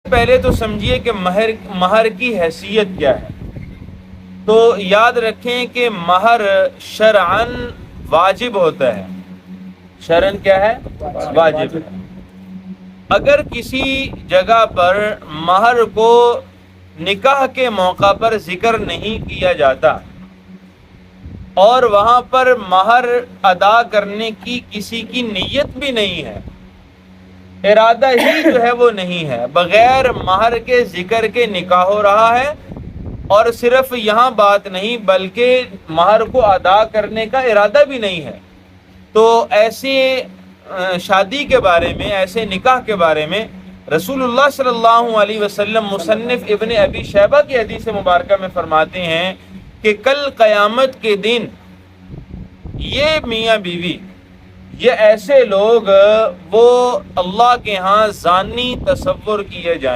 پہلے تو سمجھیے کہ مہر کی حیثیت کیا ہے. تو یاد رکھیں کہ مہر شرعاً واجب ہوتا ہے. شرعاً کیا ہے؟ واجب ہے. اگر کسی جگہ پر مہر کو نکاح کے موقع پر ذکر نہیں کیا جاتا اور وہاں پر مہر ادا کرنے کی کسی کی نیت بھی نہیں ہے، ارادہ ہی جو ہے وہ نہیں ہے، بغیر مہر کے ذکر کے نکاح ہو رہا ہے، اور صرف یہاں بات نہیں بلکہ مہر کو ادا کرنے کا ارادہ بھی نہیں ہے، تو ایسے شادی کے بارے میں، ایسے نکاح کے بارے میں رسول اللہ صلی اللہ علیہ وسلم مصنف ابن ابی شیبہ کی حدیث مبارکہ میں فرماتے ہیں کہ کل قیامت کے دن یہ میاں بیوی، یہ ایسے لوگ وہ اللہ کے ہاں زانی تصور کیے جائیں